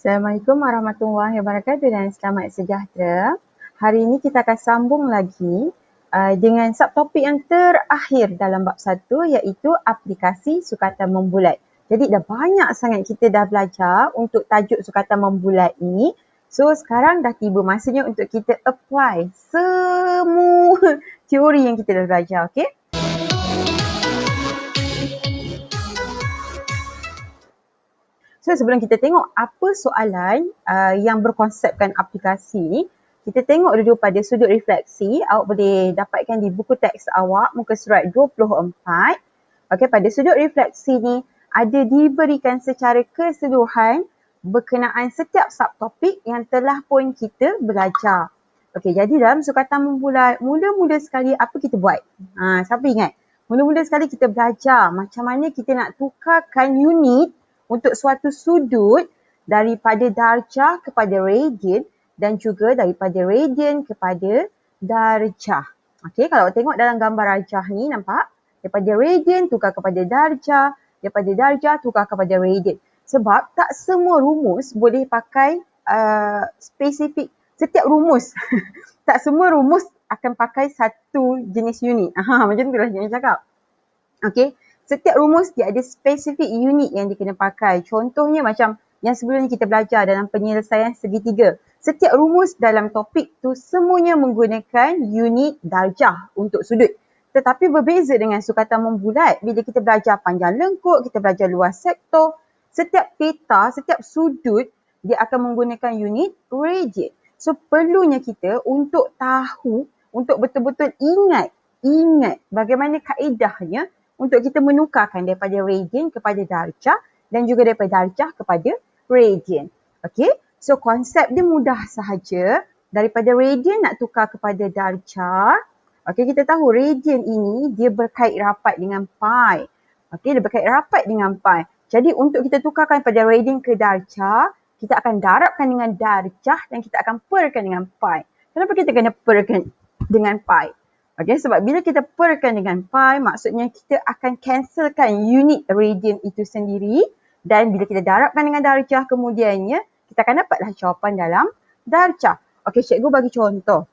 Assalamualaikum warahmatullahi wabarakatuh dan selamat sejahtera. Hari ini kita akan sambung lagi dengan subtopik yang terakhir dalam bab 1 iaitu aplikasi sukatan membulat. Jadi dah banyak sangat kita dah belajar untuk tajuk sukatan membulat ini. So sekarang dah tiba masanya untuk kita apply semua teori yang kita dah belajar, okey? So sebelum kita tengok apa soalan yang berkonsepkan aplikasi ni, kita tengok dulu pada sudut refleksi. Awak boleh dapatkan di buku teks awak muka surat 24. Okey, pada sudut refleksi ni ada diberikan secara keseluruhan berkenaan setiap subtopik yang telah pun kita belajar. Okey, jadi dalam sukatan membulat, mula-mula sekali apa kita buat? Siapa ingat? Mula-mula sekali kita belajar macam mana kita nak tukarkan unit untuk suatu sudut daripada darjah kepada radian dan juga daripada radian kepada darjah. Okey, kalau tengok dalam gambar rajah ni nampak daripada radian tukar kepada darjah, daripada darjah tukar kepada radian. Sebab tak semua rumus boleh pakai spesifik. Setiap rumus, tak semua rumus akan pakai satu jenis unit. Macam tu lah jangan cakap. Okey. Setiap rumus dia ada spesifik unit yang dia kena pakai. Contohnya macam yang sebelum ni kita belajar dalam penyelesaian segitiga. Setiap rumus dalam topik tu semuanya menggunakan unit darjah untuk sudut. Tetapi berbeza dengan sukatan membulat bila kita belajar panjang lengkuk, kita belajar luas sektor. Setiap peta, setiap sudut dia akan menggunakan unit radian. So perlunya kita untuk tahu, untuk betul-betul ingat bagaimana kaedahnya untuk kita menukarkan daripada radian kepada darjah dan juga daripada darjah kepada radian. Okey, so konsep dia mudah sahaja. Daripada radian nak tukar kepada darjah. Okey, kita tahu radian ini dia berkait rapat dengan pi. Okey, dia berkait rapat dengan pi. Jadi untuk kita tukarkan pada radian ke darjah, kita akan darabkan dengan darjah dan kita akan perkan dengan pi. Kenapa kita kena perkan dengan pi? Okay, sebab bila kita perkan dengan pi, maksudnya kita akan cancelkan unit radian itu sendiri dan bila kita darabkan dengan darjah kemudiannya, kita akan dapatlah jawapan dalam darjah. Okey, cikgu bagi contoh.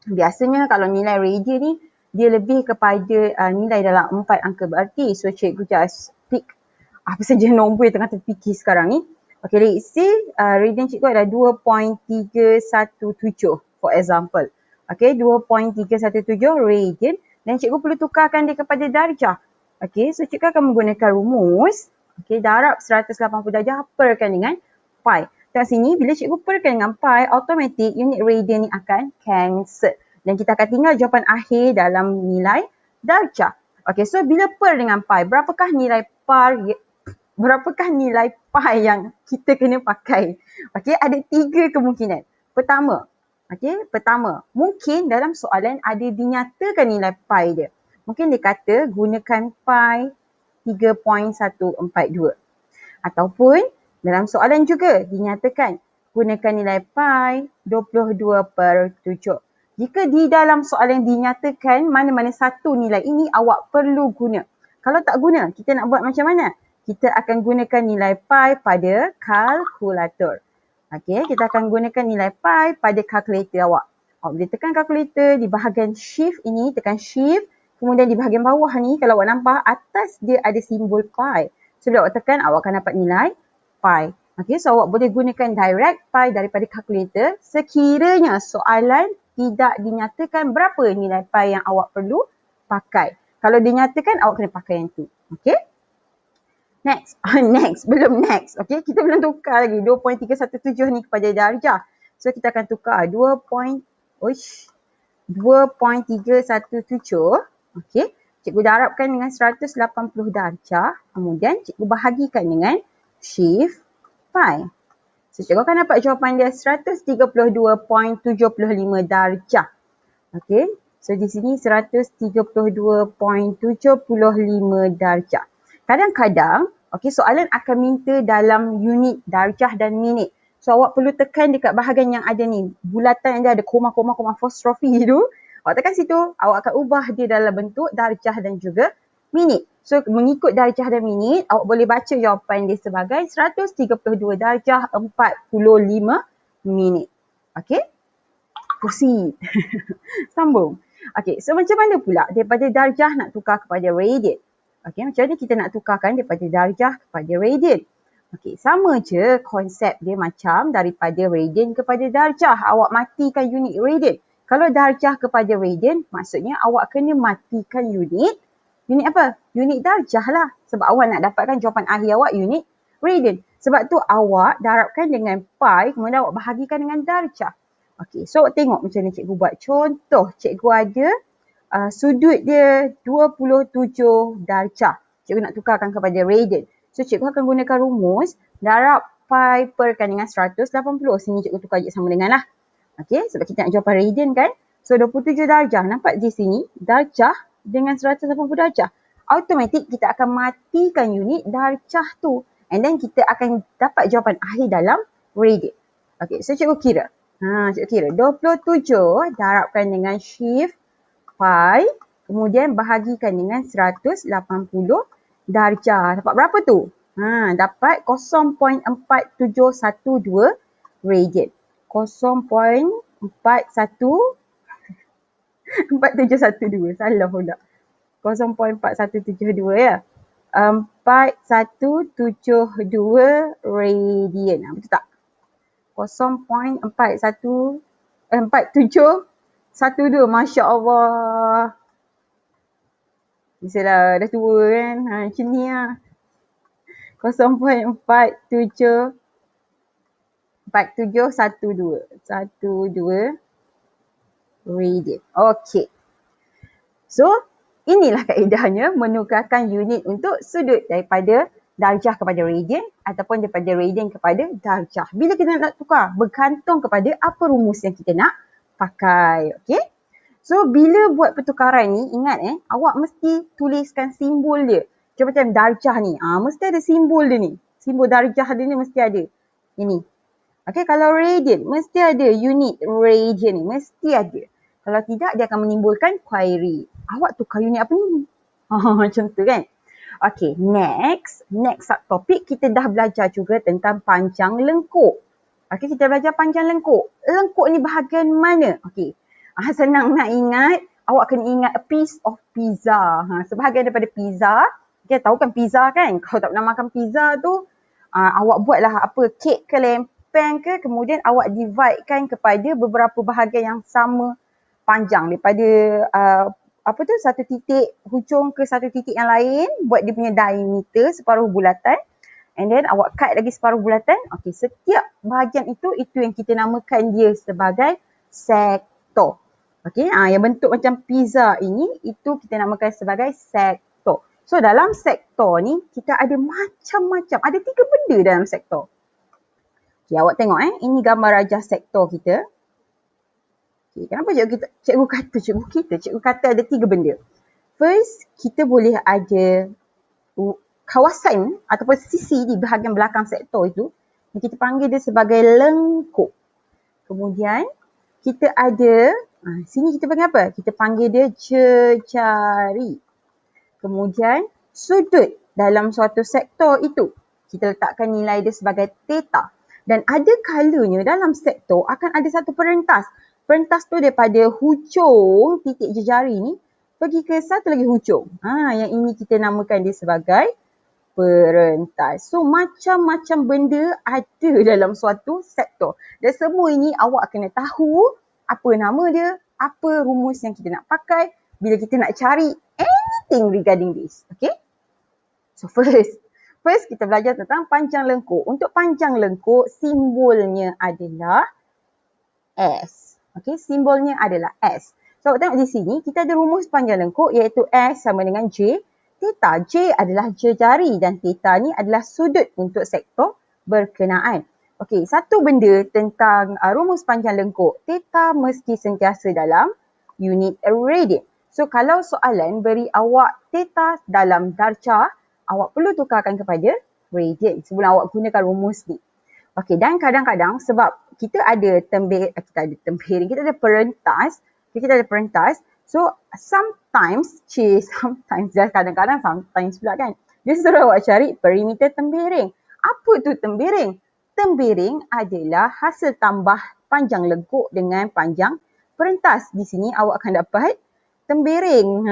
Biasanya kalau nilai radian ni, dia lebih kepada nilai dalam 4 angka berarti. So cikgu just pick apa saja nombor yang tengah terfikir sekarang ni. Okey, let's say radian cikgu ada 2.317 for example. Okey, 2.317 radian dan cikgu perlu tukarkan dia kepada darjah. Okey, so cikgu akan menggunakan rumus. Okey, darab 180 darjah perkan dengan pi. Kat sini bila cikgu perkan dengan pi, automatik unit radian ni akan cancel. Dan kita akan tinggal jawapan akhir dalam nilai darjah. Okey, so bila per dengan pi, berapakah nilai pi yang kita kena pakai? Okey, ada 3 kemungkinan. Pertama, mungkin dalam soalan ada dinyatakan nilai pi dia. Mungkin dia kata gunakan pi 3.142. Ataupun dalam soalan juga dinyatakan gunakan nilai pi 22/7. Jika di dalam soalan dinyatakan mana-mana satu nilai ini awak perlu guna. Kalau tak guna, kita nak buat macam mana? Kita akan gunakan nilai pi pada kalkulator. Okey, kita akan gunakan nilai pi pada kalkulator awak. Awak boleh tekan kalkulator di bahagian shift ini, tekan shift. Kemudian di bahagian bawah ni, kalau awak nampak atas dia ada simbol pi. So bila awak tekan, awak akan dapat nilai pi. Okey, so awak boleh gunakan direct pi daripada kalkulator sekiranya soalan tidak dinyatakan berapa nilai pi yang awak perlu pakai. Kalau dinyatakan, awak kena pakai yang tu. Okey? Next. Belum next. Okay, kita belum tukar lagi 2.317 ni kepada darjah. So, kita akan tukar 2.317. Okay, cikgu darabkan dengan 180 darjah. Kemudian, cikgu bahagikan dengan shift pi. So, cikgu akan dapat jawapan dia 132.75 darjah. Okay, so di sini 132.75 darjah. Kadang-kadang, soalan akan minta dalam unit darjah dan minit. So, awak perlu tekan dekat bahagian yang ada ni. Bulatan yang ada koma apostrofi tu. Awak tekan situ, awak akan ubah dia dalam bentuk darjah dan juga minit. So mengikut darjah dan minit, awak boleh baca jawapan dia sebagai 132 darjah 45 minit. Okay, proceed. Sambung. Okay, so macam mana pula daripada darjah nak tukar kepada radian? Okay, macam mana kita nak tukarkan daripada darjah kepada radian? Okay, sama je konsep dia macam daripada radian kepada darjah. Awak matikan unit radian. Kalau darjah kepada radian, maksudnya awak kena matikan unit apa? Unit darjah lah. Sebab awak nak dapatkan jawapan akhir awak unit radian. Sebab tu awak darabkan dengan pi, kemudian awak bahagikan dengan darjah. Okey, so awak tengok macam ni cikgu buat. Contoh, cikgu ada sudut dia 27 darjah. Cikgu nak tukarkan kepada radian. So cikgu akan gunakan rumus darab pi perkan dengan 180. Sini cikgu tukar je sama dengan lah. Okey, sebab kita nak jawapan radian kan. So 27 darjah. Nampak di sini darjah dengan 180 darjah. Automatik kita akan matikan unit darjah tu. And then kita akan dapat jawapan akhir dalam radian. Okey, so cikgu kira. Cikgu kira 27 darabkan dengan shift pi. Kemudian bahagikan dengan 180 darjah. Dapat berapa tu? Dapat 0.4712 radian. 0.4712. Salah pula. 0.4172 ya. 4172 radian. Betul tak? 0.4712. Masya Allah. Biasalah dah tua kan. Macam ni lah. 0.4712 radian. Okey. So, inilah kaedahnya menukarkan unit untuk sudut daripada darjah kepada radian ataupun daripada radian kepada darjah. Bila kita nak tukar? Bergantung kepada apa rumus yang kita nak pakai. Okey? So, bila buat pertukaran ni, ingat awak mesti tuliskan simbol dia. Macam darjah ni. Mesti ada simbol dia ni. Simbol darjah dia ni mesti ada. Ini. Okey, kalau radian, mesti ada unit radian ni. Mesti ada. Kalau tidak, dia akan menimbulkan query. Awak tukar unit apa ni? Macam tu kan? Okey, next subtopik kita dah belajar juga tentang panjang lengkuk. Okey, kita belajar panjang lengkuk. Lengkuk ni bahagian mana? Okey, senang nak ingat. Awak kena ingat a piece of pizza. Sebahagian daripada pizza. Kita tahu kan pizza kan? Kalau tak pernah makan pizza tu, awak buatlah apa, kek ke lempeng ke, kemudian awak dividekan kepada beberapa bahagian yang sama panjang daripada satu titik hujung ke satu titik yang lain, buat dia punya diameter separuh bulatan, and then awak cut lagi separuh bulatan. Okey, setiap bahagian itu yang kita namakan dia sebagai sektor. Okey, yang bentuk macam pizza ini, itu kita namakan sebagai sektor. So dalam sektor ni kita ada macam-macam, ada 3 benda dalam sektor. Okey, awak tengok ini gambar rajah sektor kita. Okay, kenapa cikgu kata ada 3 benda? First, kita boleh ada kawasan ataupun sisi di bahagian belakang sektor itu yang kita panggil dia sebagai lengkuk. Kemudian, kita ada, sini kita panggil apa? Kita panggil dia jejari. Kemudian, sudut dalam suatu sektor itu, kita letakkan nilai dia sebagai theta. Dan ada kalanya dalam sektor akan ada satu perentas. Perentas tu daripada hujung titik jejari ni pergi ke satu lagi hujung. Yang ini kita namakan dia sebagai perentas. So macam-macam benda ada dalam suatu sektor. Dan semua ini awak kena tahu apa nama dia, apa rumus yang kita nak pakai bila kita nak cari anything regarding this. Okay? So first kita belajar tentang panjang lengkuk. Untuk panjang lengkuk, simbolnya adalah S. Okey, simbolnya adalah S. So, tengok di sini, kita ada rumus panjang lengkuk iaitu S sama dengan J. Theta, J adalah jejari dan theta ni adalah sudut untuk sektor berkenaan. Okey, satu benda tentang rumus panjang lengkuk. Theta mesti sentiasa dalam unit radian. So, kalau soalan beri awak theta dalam darjah, awak perlu tukarkan kepada radian sebelum awak gunakan rumus ni. Okey, dan kadang-kadang sebab kita ada tempiring, kita ada perentas. So sometimes kadang-kadang sometimes pula kan, dia suruh awak cari perimeter tembiring. Apa tu tembiring? Tembiring adalah hasil tambah panjang lengkuk dengan panjang perentas. Di sini awak akan dapat tembiring.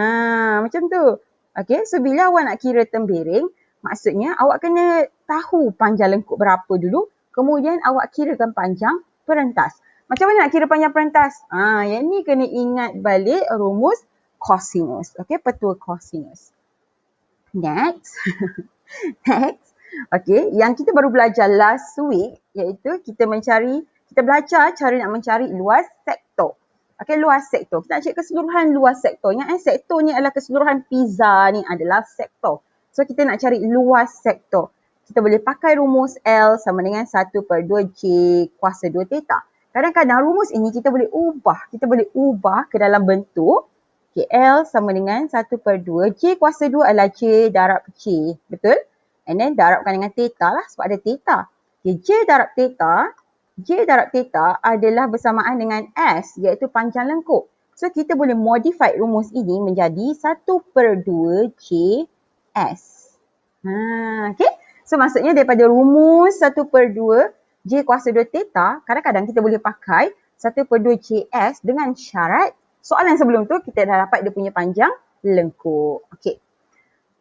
Macam tu. Okay, so bila awak nak kira tembiring, maksudnya awak kena tahu panjang lengkuk berapa dulu, kemudian awak kirakan panjang perentas. Macam mana nak kira panjang perentas? Yang ni kena ingat balik rumus cosinus. Okay, petua cosinus. Next. Next. Okay, yang kita baru belajar last week iaitu kita belajar cara nak mencari luas sektor. Okay, luas sektor. Kita nak cari keseluruhan luas sektor. Yang sektor ni adalah keseluruhan pizza ni adalah sektor. So, kita nak cari luas sektor. Kita boleh pakai rumus L sama dengan 1/2 J kuasa 2 theta. Kadang-kadang rumus ini kita boleh ubah ke dalam bentuk okay, L sama dengan 1/2 J kuasa 2 adalah J darab J. Betul? And then darabkan dengan theta lah sebab ada theta. Okay, J darab theta adalah bersamaan dengan S iaitu panjang lengkuk. So kita boleh modify rumus ini menjadi 1/2 JS. Okay. So maksudnya daripada rumus 1/2 J kuasa 2 theta, kadang-kadang kita boleh pakai 1/2 JS dengan syarat soalan sebelum tu kita dah dapat dia punya panjang lengkuk. Okay.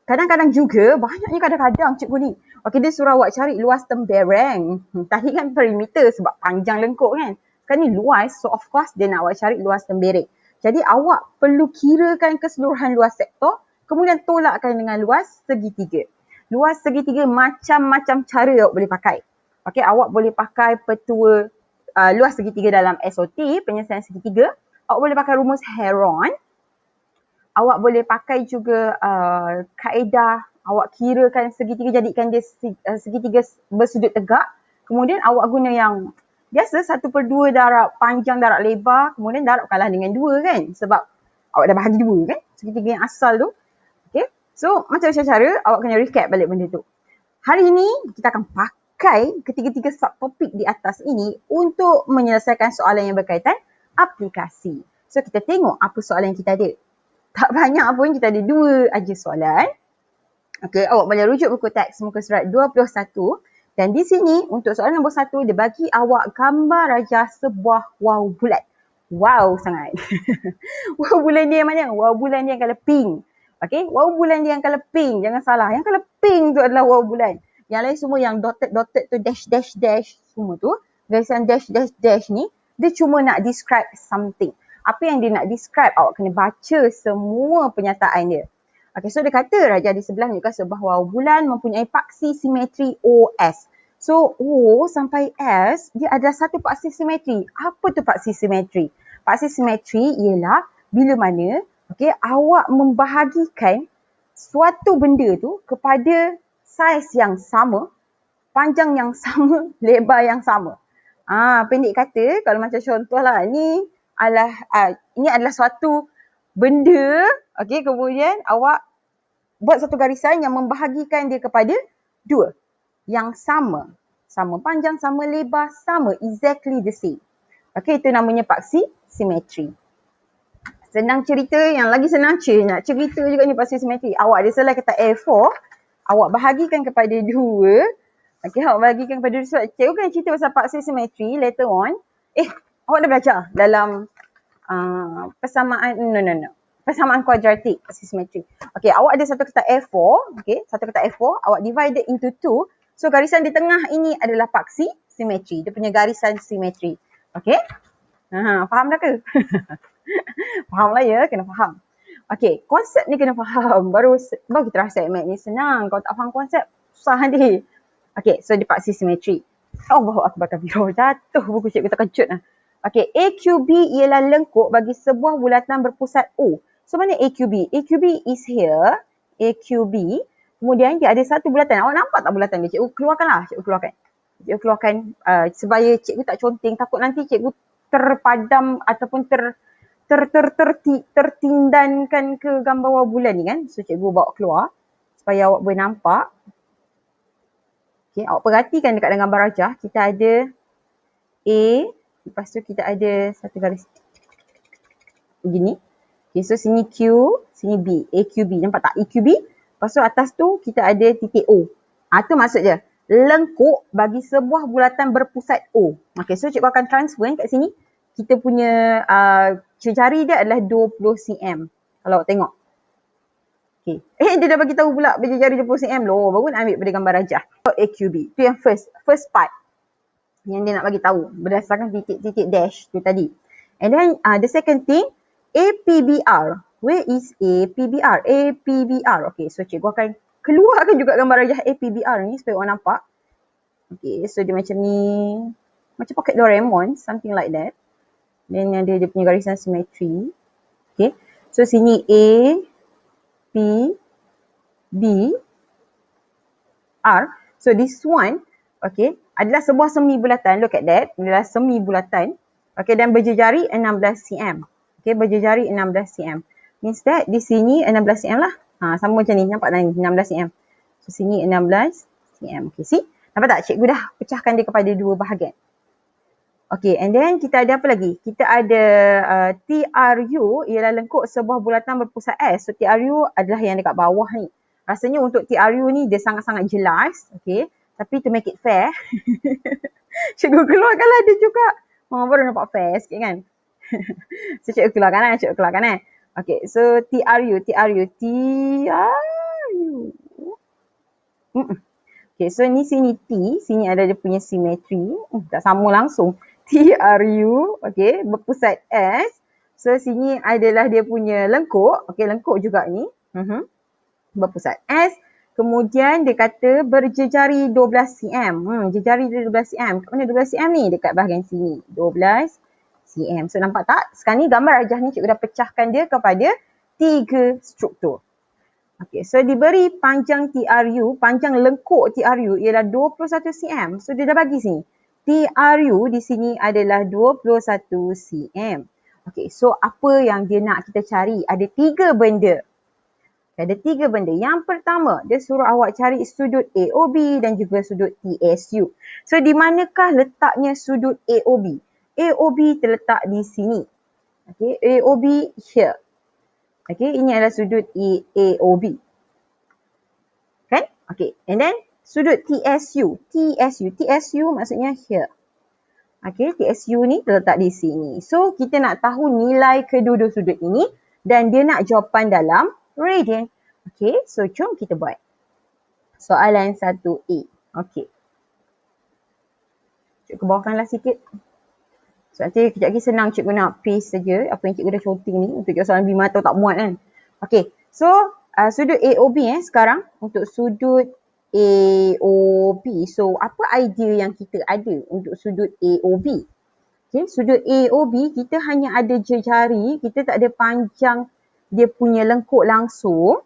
Kadang-kadang juga, banyaknya kadang-kadang cikgu ni. Okay, dia suruh awak cari luas tembereng. Tadi kan perimeter sebab panjang lengkuk kan. Sekarang ni luas, so of course dia nak awak cari luas tembereng. Jadi awak perlu kirakan keseluruhan luas sektor, kemudian tolakkan dengan luas segitiga. Luas segitiga macam-macam cara awak boleh pakai. Okay, awak boleh pakai petua luas segitiga dalam SOT, penyelesaian segitiga. Awak boleh pakai rumus Heron. Awak boleh pakai juga kaedah awak kirakan segitiga, jadikan dia segitiga bersudut tegak. Kemudian awak guna yang biasa 1/2 darab panjang darab lebar, kemudian darabkanlah dengan 2 kan. Sebab awak dah bahagi 2 kan, segitiga yang asal tu. Okay, so macam cara awak kena recap balik benda tu. Hari ini kita akan pakai ketiga-tiga subtopik di atas ini untuk menyelesaikan soalan yang berkaitan aplikasi. So kita tengok apa soalan yang kita ada. Tak banyak pun, kita ada 2 aja soalan. Okey, awak boleh rujuk buku teks muka surat 21 dan di sini untuk soalan nombor 1 dia bagi awak gambar rajah sebuah wow bulat. Wow sangat. Wow bulan dia yang mana? Wow bulan dia yang colour pink. Okey, wow bulan dia yang colour pink. Jangan salah. Yang colour pink tu adalah wow bulan. Yang lain semua yang dotted tu dash semua tu. Garisan dash ni dia cuma nak describe something. Apa yang dia nak describe, awak kena baca semua penyataan dia. Okay, so dia kata rajah di sebelah menunjukkan sebuah wow bulan mempunyai paksi simetri OS. So O sampai S, dia ada satu paksi simetri. Apa tu paksi simetri? Paksi simetri ialah bila mana awak membahagikan suatu benda tu kepada saiz yang sama, panjang yang sama, lebar yang sama. Pendek kata, kalau macam contohlah ni adalah suatu benda, okey, kemudian awak buat satu garisan yang membahagikan dia kepada 2 yang sama panjang, sama lebar, sama, exactly the same. Okey, itu namanya paksi simetri. Senang cerita, yang lagi senang nak cerita juga ni paksi simetri. Awak ada selai kata A4, awak bahagikan kepada 2. Okey, awak bahagikan kepada 2. Cikgu kan cerita pasal paksi simetri later on. Awak dah belajar dalam persamaan kuadratik paksi simetri. Okey, awak ada satu kertas A4, satu kertas A4, awak divided into 2. So garisan di tengah ini adalah paksi simetri. Dia punya garisan simetri. Okey? Faham dah ke? Faham lah ya, kena faham. Okey, konsep ni kena faham. Baru kita rasa MAT ni senang. Kalau tak faham konsep, susah nanti. Okey, so dia paksi simetri. Allahu Akbar kabirah. Jatuh buku cikgu, terkejut lah. Okey, AQB ialah lengkuk bagi sebuah bulatan berpusat O. So mana AQB? AQB is here. AQB. Kemudian dia ada satu bulatan. Awak nampak tak bulatan dia? Cikgu keluarkanlah. Cikgu keluarkan. Supaya cikgu tak conteng. Takut nanti cikgu terpadam ataupun tertindankan ke gambar wow bulan ni kan. So cikgu bawa keluar supaya awak boleh nampak. Okey, awak perhatikan dekat dalam gambar rajah. Kita ada A. Lepas tu kita ada satu garis begini. Okay, so sini Q, sini B. AQB. Nampak tak? EQB. Lepas tu atas tu kita ada titik O. Tu maksud je. Lengkuk bagi sebuah bulatan berpusat O. Okay, so cikgu akan transfer kat sini. Kita punya jari dia adalah 20 cm. Kalau awak tengok. Okay. Dia dah bagi tahu pula jari 20 cm. Loh, baru nak ambil pada gambar rajah. So, AQB. Tu yang first part. Yang dia nak bagi tahu. Berdasarkan titik-titik dash tu tadi. And then the second thing, APBR. Where is APBR? APBR. Okay, so cikgu akan keluarkan juga gambar rajah APBR ni supaya orang nampak. Okay, so dia macam ni. Macam pocket Doraemon, something like that. Then ada dia punya garisan simetri. Okay, so sini A, P, B, R. So this one, okay, adalah sebuah semi bulatan. Look at that. Adalah semi bulatan. Okay, dan berjejari 16 cm. Okay, berjejari 16 cm. Means that di sini 16 cm lah. Sama macam ni. Nampak tak ni? 16 cm. So, sini 16 cm. Okay, see? Nampak tak? Cikgu dah pecahkan dia kepada dua bahagian. Okay, and then kita ada apa lagi? Kita ada TRU ialah lengkuk sebuah bulatan berpusat S. So, TRU adalah yang dekat bawah ni. Rasanya untuk TRU ni dia sangat-sangat jelas. Okay, tapi to make it fair, cikgu keluarkanlah dia juga. Baru nampak fair sikit kan? So, cikgu keluarkan lah. Okay, so TRU. Okay, so ni sini T. Sini ada dia punya simetri. Tak sama langsung. TRU, okay, berpusat S. So, sini adalah dia punya lengkuk. Okay, lengkuk juga ni. Berpusat S. Kemudian dia kata berjejari 12 cm. Jejari 12 cm. Kat mana 12 cm ni? Dekat bahagian sini. 12 cm. So nampak tak? Sekarang ni gambar rajah ni cikgu dah pecahkan dia kepada 3 struktur. Okay, so diberi panjang TRU, panjang lengkuk TRU ialah 21 cm. So dia dah bagi sini. TRU di sini adalah 21 cm. Okay, so apa yang dia nak kita cari? Ada 3 benda. Ada 3 benda. Yang pertama, dia suruh awak cari sudut AOB dan juga sudut TSU. So, di manakah letaknya sudut AOB? AOB terletak di sini. Okay, AOB here. Okay, ini adalah sudut AOB. Kan? Okay, and then sudut TSU. TSU maksudnya here. Okay, TSU ni terletak di sini. So, kita nak tahu nilai kedua-dua sudut ini dan dia nak jawapan dalam radian. Okay, so jom kita buat. Soalan 1A. Okay. Cikgu bawahkanlah sikit. So nanti kejap lagi senang cikgu nak paste saja apa yang cikgu dah counting ni. Untuk soalan B atau tak muat kan. Okay, so sudut AOB sekarang untuk sudut AOB. So apa idea yang kita ada untuk sudut AOB? Okay, sudut AOB kita hanya ada jejari. Kita tak ada panjang dia punya lengkuk langsung.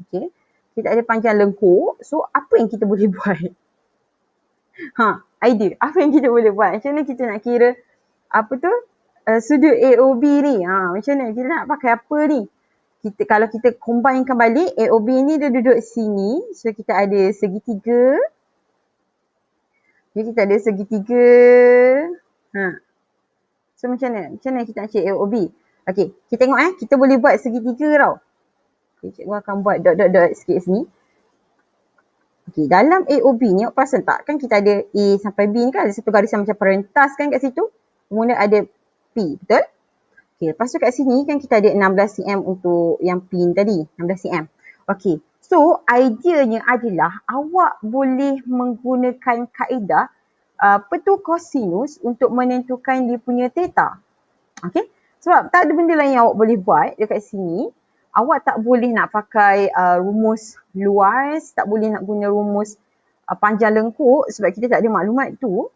Okay. Kita ada panjang lengkuk. So, apa yang kita boleh buat? Idea. Apa yang kita boleh buat? Macam mana kita nak kira apa tu? Sudut AOB ni. Macam mana? Kita nak pakai apa ni? Kalau kita combinekan balik, AOB ni dia duduk sini. So, kita ada segitiga. Jadi, kita ada segitiga. So, macam mana? Macam mana kita nak cari AOB? Okay, kita tengok kita boleh buat segitiga tau. Okay, cikgu akan buat dot sikit sini. Okay, dalam AOB ni, awak perasan tak? Kan kita ada A sampai B ni kan ada satu garisan macam perentas kan kat situ. Kemudian ada P, betul? Okay, lepas tu kat sini kan kita ada 16 cm untuk yang P ni tadi. 16 cm. Okay, so ideanya adalah awak boleh menggunakan kaedah petu kosinus untuk menentukan dia punya theta. Okay, sebab tak ada benda lain yang awak boleh buat dekat sini. Awak tak boleh nak pakai rumus luas, tak boleh nak guna rumus panjang lengkuk sebab kita tak ada maklumat tu.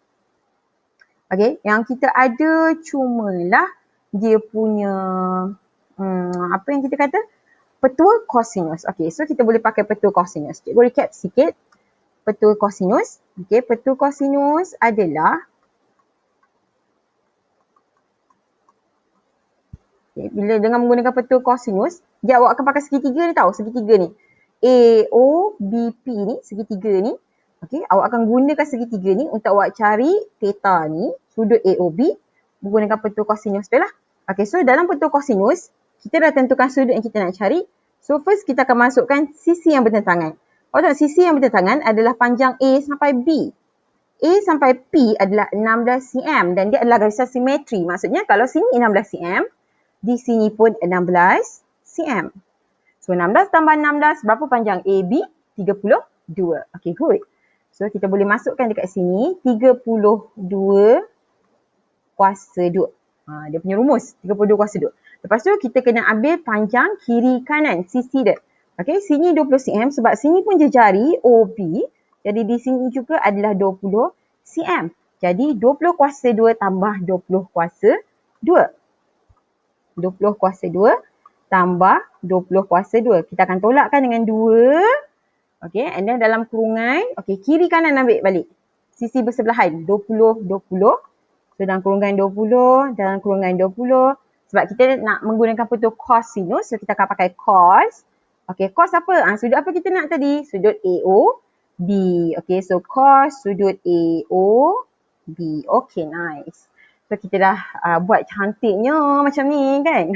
Okay, yang kita ada cumalah dia punya, apa yang kita kata? Petua kosinus. Okay, so kita boleh pakai petua kosinus. Cikgu recap sikit. Petua kosinus. Okay, petua kosinus adalah okay, bila dengan menggunakan petua kosinus, dia awak akan pakai segitiga ni tau, segitiga ni. AOBP ni, segitiga ni. Okay, awak akan gunakan segitiga ni untuk awak cari theta ni, sudut AOB, menggunakan petua kosinus tu lah. Okay, so dalam petua kosinus, kita dah tentukan sudut yang kita nak cari. So first kita akan masukkan sisi yang bertentangan. Awak tengok sisi yang bertentangan adalah panjang A sampai B. A sampai P adalah 16 cm dan dia adalah garisan simetri. Maksudnya kalau sini 16 cm, di sini pun 16 cm. So 16 tambah 16, berapa panjang AB? 32. Okay, good. So kita boleh masukkan dekat sini 32 kuasa 2. Dia punya rumus 32 kuasa 2. Lepas tu kita kena ambil panjang kiri kanan sisi dia. Okay, sini 20 cm sebab sini pun jejari OB. Jadi di sini juga adalah 20 cm. Jadi 20 kuasa 2 tambah 20 kuasa 2. 20 kuasa 2 tambah 20 kuasa 2. Kita akan tolakkan dengan 2. Okay, and then dalam kurungan, okay, kiri kanan ambil balik. Sisi bersebelahan, 20, 20. So dalam kurungan 20, dalam kurungan 20. Sebab kita nak menggunakan bentuk cosinus, so kita akan pakai cos. Okay, cos apa? Sudut apa kita nak tadi? Sudut AOB. Okay, so cos sudut AOB. Okay, nice. So kita dah buat cantiknya macam ni kan?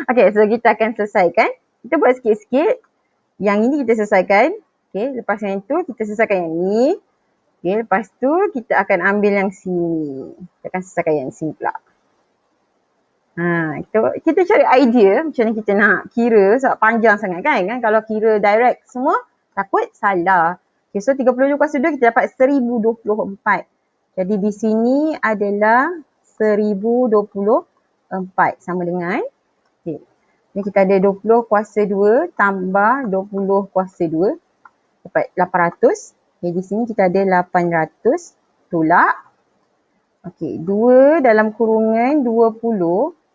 Okay, so kita akan selesaikan. Kita buat sikit-sikit. Yang ini kita selesaikan. Okay, lepas yang tu kita selesaikan yang ni. Okay, lepas tu kita akan ambil yang sini. Kita akan selesaikan yang sini pula. Kita cari idea macam mana kita nak kira sebab panjang sangat kan? Kalau kira direct semua, takut salah. Okay, so 32 kuasa 2 kita dapat 1024. Jadi di sini adalah 1024 sama dengan, okay, ni kita ada 20 kuasa 2 tambah 20 kuasa 2 dapat 800. Okay, di sini kita ada 800 tolak. Okay, 2 dalam kurungan 20.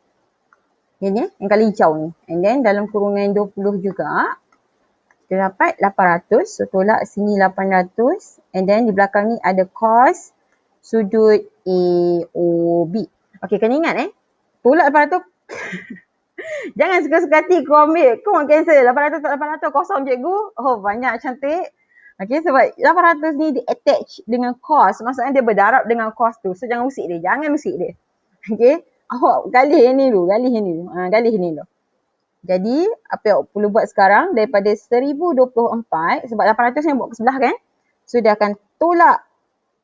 Ini yang kali hijau ni. And then dalam kurungan 20 juga kita dapat 800. So tolak sini 800. And then di belakang ni ada cos sudut AOB. Okay, kena ingat tolak 800. Jangan suka-suka hati kau ambil. Kau cancel 800 tak 800 kosong cikgu. Oh, banyak cantik. Okay, sebab 800 ni di attach dengan cos. Maksudnya dia berdarab dengan cos tu. So jangan usik dia. Jangan usik dia. Okay. Awak galih ni dulu. Galih ni dulu. Galih ni dulu. Jadi apa yang awak perlu buat sekarang daripada 1024. Sebab 800 yang buat ke sebelah kan. So dia akan tolak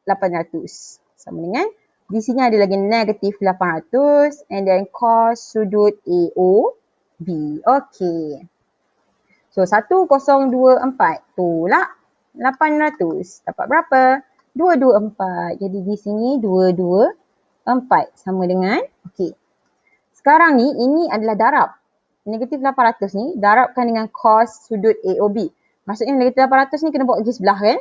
800. Sama dengan di sini ada lagi negatif 800 and then cos sudut AOB. Okay. So 1024 tolak 800. Dapat berapa? 224. Jadi di sini 224 sama dengan, okay. Sekarang ni ini adalah darab. Negatif 800 ni darabkan dengan cos sudut AOB. Maksudnya negatif 800 ni kena bawa ke sebelah kan?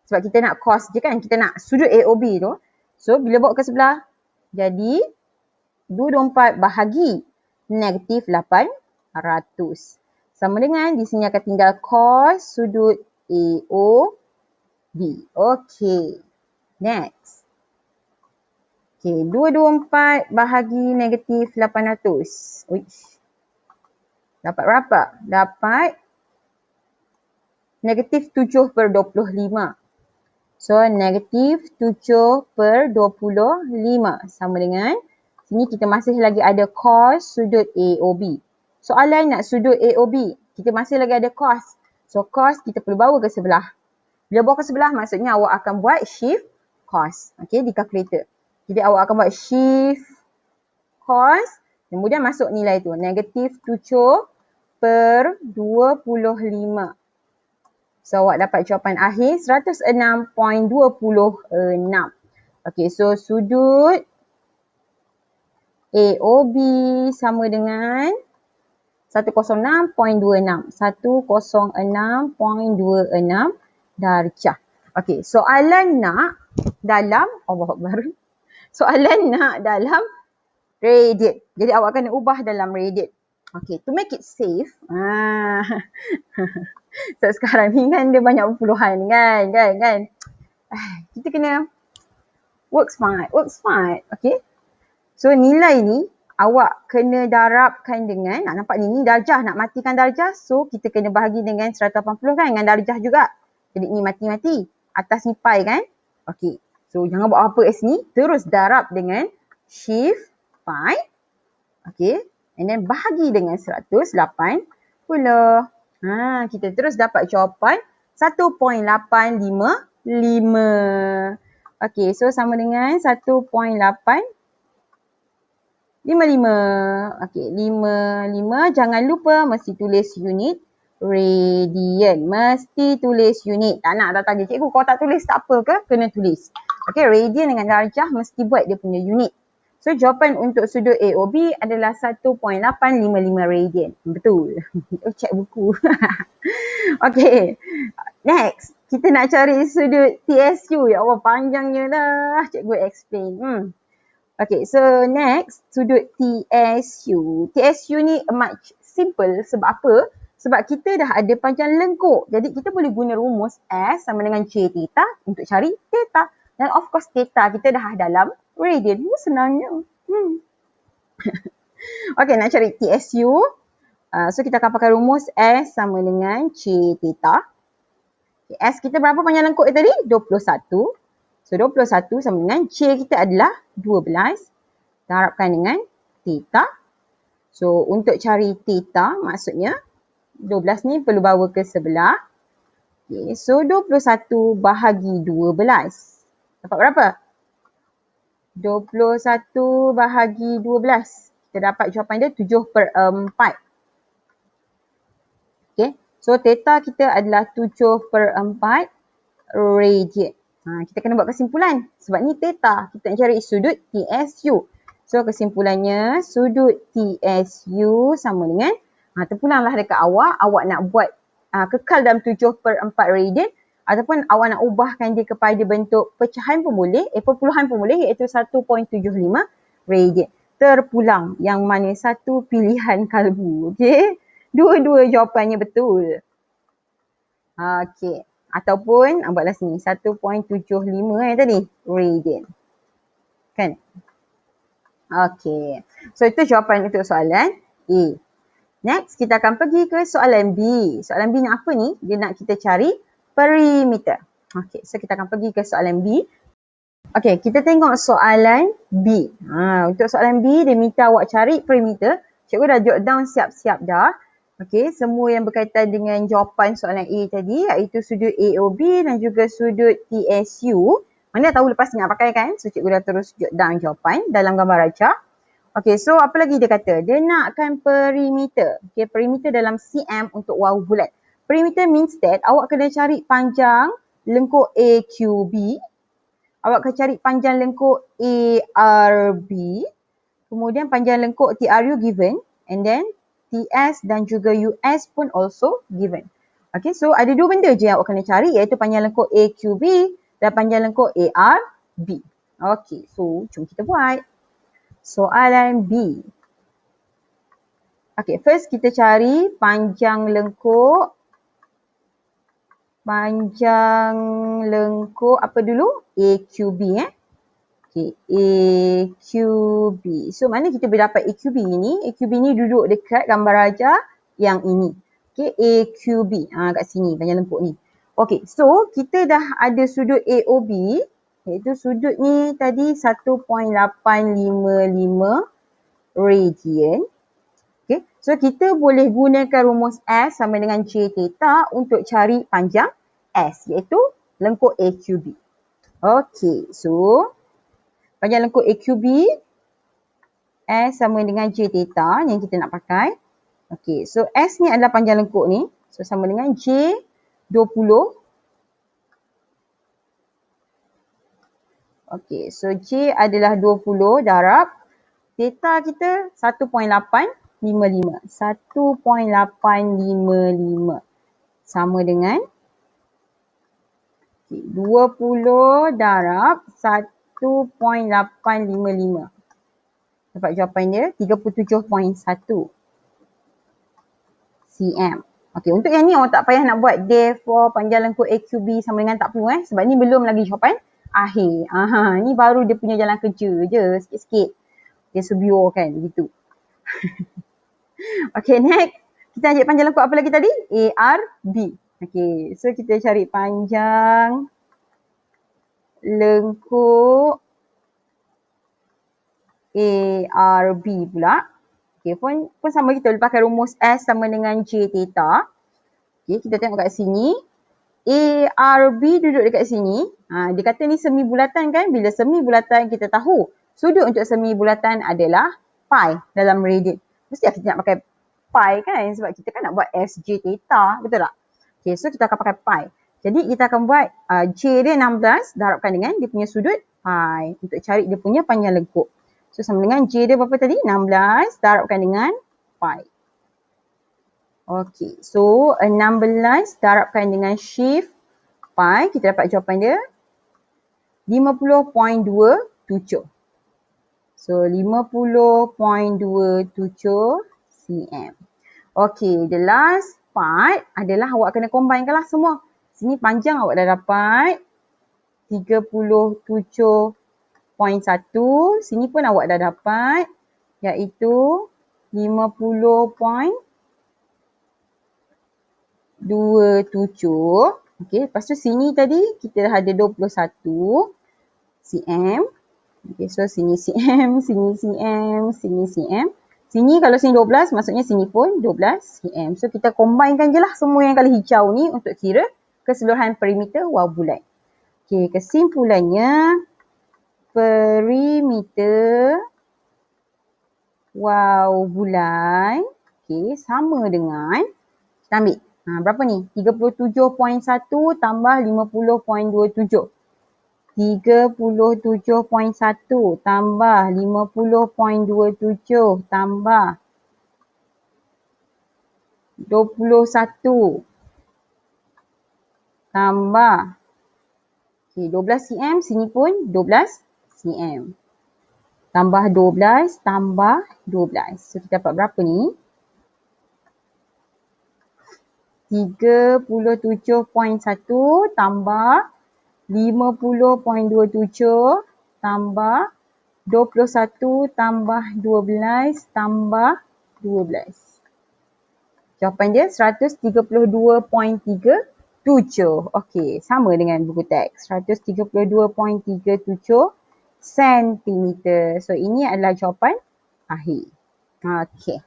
Sebab kita nak cos je kan? Kita nak sudut AOB tu. So, bila bawa ke sebelah, jadi 224 bahagi negatif 800. Sama dengan di sini akan tinggal cos sudut AOB. Okay. Next. Okay, 224 bahagi negatif 800. Uish. Dapat berapa? Dapat negatif 7/25. So, negatif 7/25 sama dengan, sini kita masih lagi ada cos sudut AOB. Soalan nak sudut AOB, kita masih lagi ada cos. So, cos kita perlu bawa ke sebelah. Bila bawa ke sebelah, maksudnya awak akan buat shift cos. Okay, di kalkulator. Jadi, awak akan buat shift cos. Kemudian masuk nilai tu, negatif 7/25. So, awak dapat jawapan akhir 106.26. Okay, so sudut AOB sama dengan 106.26. 106.26 darjah. Okay, soalan nak dalam, soalan nak dalam radian. Jadi, awak kena ubah dalam radian. Okay, to make it safe. So, sekarang ni kan dia banyak perpuluhan kan. Kita kena work smart. Okay. So, nilai ni awak kena darabkan dengan, nak nampak ni darjah, nak matikan darjah. So, kita kena bahagi dengan 180 kan, dengan darjah juga. Jadi, ni mati-mati. Atas ni pi kan. Okay. So, jangan buat apa kat sini. Terus darab dengan shift pi. Okay. And then bahagi dengan 180. Kita terus dapat jawapan 1.855. Okay, so sama dengan 1.855. Okay, 55. Jangan lupa mesti tulis unit radian. Mesti tulis unit. Tak nak tanya cikgu, kalau tak tulis tak apa ke? Kena tulis. Okay, radian dengan darjah mesti buat dia punya unit. So, jawapan untuk sudut AOB adalah 1.855 radian. Betul. Cek buku. Okay. Next. Kita nak cari sudut TSU. Ya Allah, panjangnya dah. Cikgu explain. Okay. So, next. Sudut TSU. TSU ni much simple. Sebab apa? Sebab kita dah ada panjang lengkuk. Jadi, kita boleh guna rumus S sama dengan J theta untuk cari theta. Dan of course, theta kita dah dalam radian. Senangnya. Okay, nak cari TSU. So, kita akan pakai rumus S sama dengan C theta. Okay, S kita berapa panjang lengkuk tadi? 21. So, 21 sama dengan C kita adalah 12. Kita harapkan dengan theta. So, untuk cari theta, maksudnya 12 ni perlu bawa ke sebelah. Okay, so, 21 bahagi 12. Dapat berapa? 21 bahagi 12. Kita dapat jawapan dia 7/4. Okay. So, theta kita adalah 7/4 radian. Kita kena buat kesimpulan. Sebab ni theta. Kita nak cari sudut TSU. So, kesimpulannya sudut TSU sama dengan, terpulanglah dekat awak. Awak nak buat kekal dalam 7/4 radian. Ataupun awak nak ubahkan dia kepada bentuk pecahan pun boleh, perpuluhan pun boleh, iaitu 1.75 radian. Terpulang yang mana satu pilihan kalbu. Okey. Dua-dua jawapannya betul. Okey. Ataupun buatlah sini 1.75 yang tadi radian. Kan? Okey. So itu jawapan untuk soalan A. Next kita akan pergi ke soalan B. Soalan B ni apa ni? Dia nak kita cari perimeter. Okey, so kita akan pergi ke soalan B. Okey, kita tengok soalan B. Untuk soalan B, dia minta awak cari perimeter. Cikgu dah jot down siap-siap dah. Okey, semua yang berkaitan dengan jawapan soalan A tadi, iaitu sudut AOB dan juga sudut TSU. Mana tahu lepas ni nak pakai kan? So, cikgu dah terus jot down jawapan dalam gambar raja. Okey, so apa lagi dia kata? Dia nakkan perimeter. Okey, perimeter dalam cm untuk wahu bulat. Perimeter means that awak kena cari panjang lengkuk AQB. Awak kena cari panjang lengkuk ARB. Kemudian panjang lengkuk TRU given. And then TS dan juga US pun also given. Okay, so ada dua benda je yang awak kena cari, iaitu panjang lengkuk AQB dan panjang lengkuk ARB. Okay, so jom kita buat. Soalan B. Okay, first kita cari panjang lengkuk apa dulu? AQB Okay, AQB. So, mana kita boleh dapat AQB ni? AQB ni duduk dekat gambar raja yang ini. Okay, AQB. Kat sini, panjang lengkuk ni. Okay, so kita dah ada sudut AOB. Iaitu sudut ni tadi 1.855 radian. Okay, so kita boleh gunakan rumus S sama dengan J theta untuk cari panjang S, iaitu lengkuk AQB. Okay, so panjang lengkuk AQB S sama dengan J theta yang kita nak pakai. Okay, so S ni adalah panjang lengkuk ni. So sama dengan J 20. Okay, so J adalah 20 darab theta kita 1.855. 1.855 sama dengan 20 darab 1.855. Dapat jawapan dia 37.1 cm. Okey, untuk yang ni awak tak payah nak buat therefore panjang lengkuk AQB sama dengan tak perlu sebab ni belum lagi jawapan akhir. Ni baru dia punya jalan kerja je sikit-sikit. Dia subior kan begitu. Okey, next. Kita ambil panjang lengkuk apa lagi tadi? ARB. Okey, so kita cari panjang lengkuk ARB pula. Okey, pun sama kita boleh pakai rumus S sama dengan J theta. Okey, kita tengok kat sini. ARB duduk dekat sini. Dia kata ni semi bulatan kan? Bila semi bulatan kita tahu sudut untuk semi bulatan adalah pi dalam radian. Mesti kita nak pakai pi kan? Sebab kita kan nak buat SJ theta. Betul tak? Okay, so kita akan pakai pi. Jadi kita akan buat J dia 16 darabkan dengan dia punya sudut pi. Untuk cari dia punya panjang lengkup. So sama dengan J dia berapa tadi? 16 darabkan dengan pi. Okey, so 16 darabkan dengan shift pi, kita dapat jawapan dia 50.27. So 50.27 cm. Okey, the last part adalah awak kena combinekan lah semua. Sini panjang awak dah dapat 37.1. Sini pun awak dah dapat iaitu 50.27. Okey, lepas tu sini tadi kita dah ada 21 cm. Okey, so sini cm, sini cm, sini cm. Sini kalau sini 12, maksudnya sini pun 12 cm. So kita combinekan je lah semua yang kala hijau ni untuk kira keseluruhan perimeter wang bulat. Okey, kesimpulannya perimeter wang bulat sama dengan, kita ambil berapa ni? 37.1 tambah 50.27. 37.1 tambah 50.27 tambah 21 tambah 12 cm, sini pun 12 cm. Tambah 12 tambah 12. So kita dapat berapa ni? 37.1 tambah 50.27 tambah 21 tambah 12 tambah 12. Jawapan dia 132.37. Okey, sama dengan buku teks. 132.37 cm. So ini adalah jawapan akhir. Okey.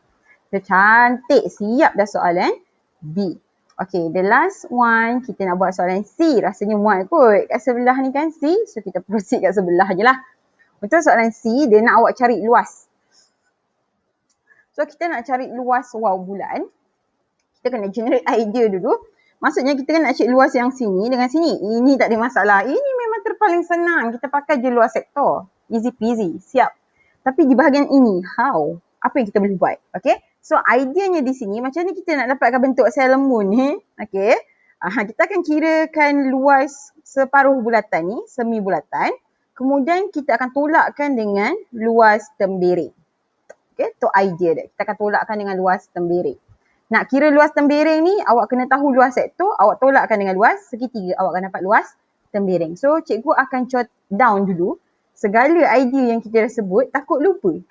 So cantik, siap dah soalan B. Okay, the last one, kita nak buat soalan C. Rasanya muat kot kat sebelah ni kan C. So, kita proceed kat sebelah je lah. Untuk soalan C, dia nak awak cari luas. So, kita nak cari luas wang bulan. Kita kena generate idea dulu. Maksudnya, kita kena nak cari luas yang sini dengan sini. Ini tak ada masalah. Ini memang terpaling senang. Kita pakai je luas sektor. Easy peasy. Siap. Tapi di bahagian ini, how? Apa yang kita boleh buat? Okay. So, ideanya di sini, macam ni kita nak dapatkan bentuk sel lembu ni. Okay. Kita akan kirakan luas separuh bulatan ni, semi bulatan. Kemudian, kita akan tolakkan dengan luas tembiring. Okay, tu idea dia. Kita akan tolakkan dengan luas tembiring. Nak kira luas tembiring ni, awak kena tahu luas sektor, awak tolakkan dengan luas segitiga, awak akan dapat luas tembiring. So, cikgu akan jot down dulu segala idea yang kita dah sebut, takut lupa.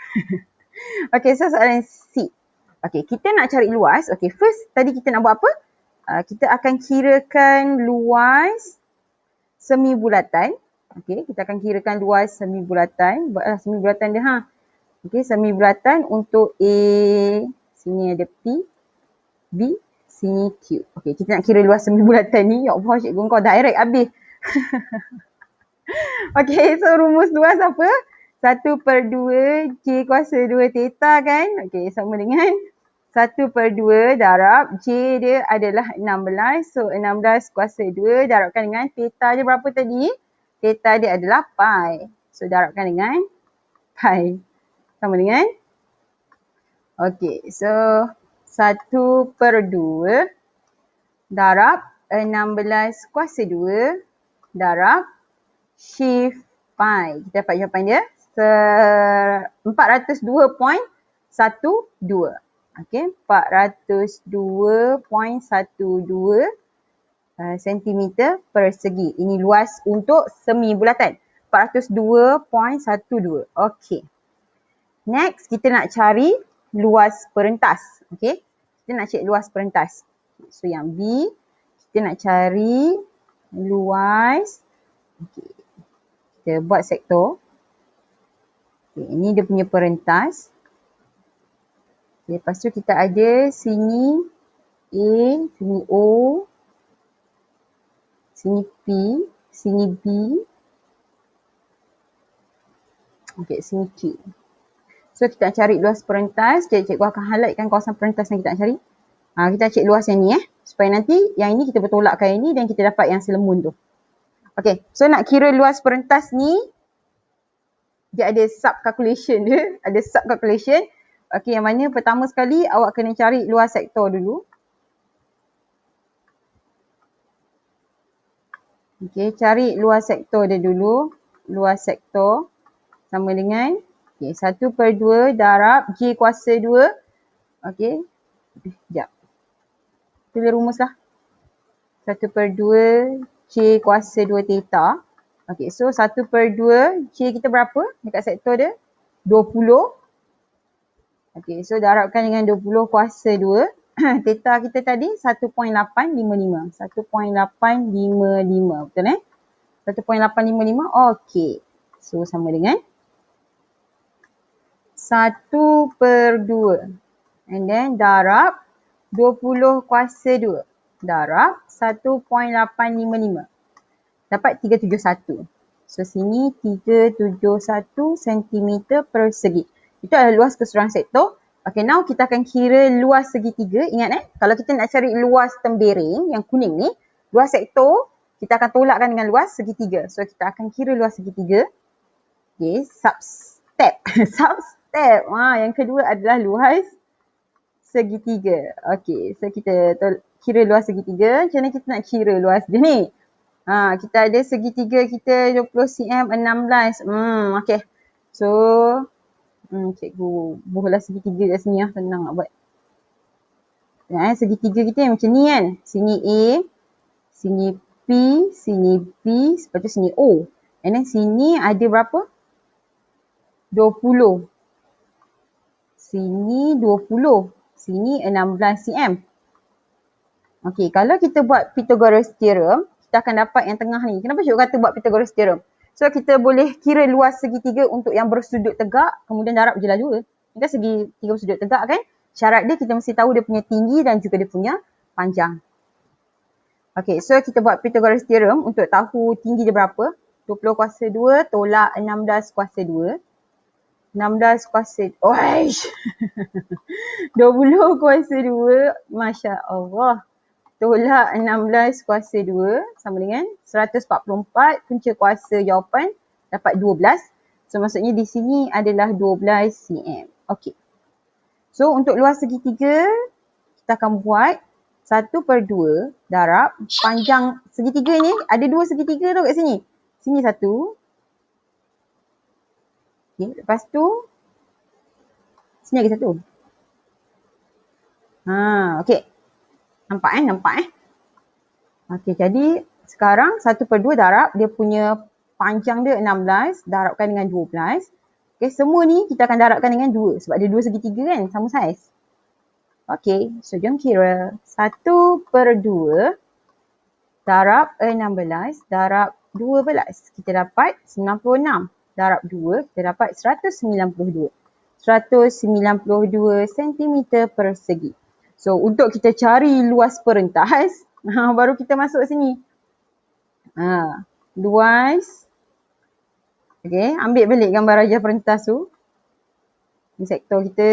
Okay, so soalan C. Okay, kita nak cari luas. Okay, first tadi kita nak buat apa? Kita akan kirakan luas semi bulatan. Okay, kita akan kirakan luas semi bulatan. Buatlah semi bulatan dia ha. Okay, semi bulatan untuk A. Sini ada P. B. Sini Q. Okay, kita nak kira luas semi bulatan ni. Ya Allah, cikgu kau direct habis. Okay, so rumus luas apa? 1/2 J kuasa 2 theta kan? Okay, sama dengan 1/2 darab J dia adalah 16. So, 16 kuasa 2 darabkan dengan theta dia berapa tadi? Theta dia adalah pi. So, darabkan dengan pi. Sama dengan? Okay, so 1/2 darab 16 kuasa 2 darab shift pi. Kita dapat jawapan dia 402.12. Okay, 402.12 cm persegi. Ini luas untuk semi bulatan. 402.12. Okay. Next, kita nak cari luas perentas. Okay. Kita nak cari luas perentas. So, yang B, kita nak cari luas. Okay. Kita buat sektor. Okay, ini dia punya perentas. Okay, lepas tu kita ada sini A, sini O, sini P, sini B, okay, sini Q. So kita nak cari luas perentas. Jadi cikgu akan highlightkan kawasan perentas yang kita nak cari. Kita cek luas yang ni supaya nanti yang ini kita bertolakkan yang ni dan kita dapat yang selemun tu. Okay, so nak kira luas perentas ni, dia ada sub calculation dia. Ada sub calculation. Okay, yang mana pertama sekali awak kena cari luas sektor dulu. Okay, cari luas sektor dia dulu. Luas sektor sama dengan 1/2 darab J kuasa 2. Okay. Sekejap. Tulis rumus lah. 1/2 J kuasa 2 theta. Okay, so 1/2 J kita berapa dekat sektor dia? 20. Okay, so darabkan dengan 20 kuasa 2. Theta kita tadi 1.855. 1.855. Betul 1.855. Okay. So sama dengan 1/2 and then darab 20 kuasa 2 darab 1.855 dapat 371. So sini 371 cm persegi. Itu adalah luas keseluruhan sektor. Okay, now kita akan kira luas segitiga. Ingat kalau kita nak cari luas tembereng yang kuning ni, luas sektor kita akan tolakkan dengan luas segitiga. So kita akan kira luas segitiga. Okay, sub-step. Sub-step. Yang kedua adalah luas segitiga. Okay, so kita kira luas segitiga. Macam mana kita nak kira luas dia ni? Kita ada segitiga kita 20 cm 16. Okay. So, cikgu buatlah segitiga kat sini lah. Senang nak buat. Segitiga kita yang macam ni kan. Sini A, sini P, sini B, lepas tu sini O. And then sini ada berapa? 20. Sini 20. Sini 16 cm. Okey, kalau kita buat Pythagoras theorem, kita akan dapat yang tengah ni. Kenapa cikgu kata buat Pythagoras theorem? So kita boleh kira luas segitiga untuk yang bersudut tegak, kemudian darab je lah 2. Ini kan segitiga bersudut tegak kan? Syarat dia kita mesti tahu dia punya tinggi dan juga dia punya panjang. Okey, so kita buat Pythagoras theorem untuk tahu tinggi dia berapa. 20 kuasa 2 tolak 16 kuasa 2. 16 kuasa, 20 kuasa 2, Masya Allah. Tolak 16 kuasa 2 sama dengan 144, punca kuasa jawapan dapat 12. So maksudnya di sini adalah 12 cm. Okey. So untuk luas segitiga, kita akan buat 1/2 darab panjang segitiga ni. Ada 2 segitiga tau kat sini. Sini 1. Okay, lepas tu sini lagi 1. Okey. Nampak. Okey, jadi sekarang 1/2 darab dia punya panjang dia 16 darabkan dengan 12. Okey, semua ni kita akan darabkan dengan 2 sebab dia 2 segitiga kan, sama saiz. Okey, so jom kira 1/2 darab 16 darab 12. Kita dapat 96. Darab 2, kita dapat 192. 192 cm persegi. So, untuk kita cari luas perentas, baru kita masuk sini. Luas. Okay, ambil balik gambar rajah perentas tu. Ni sektor kita.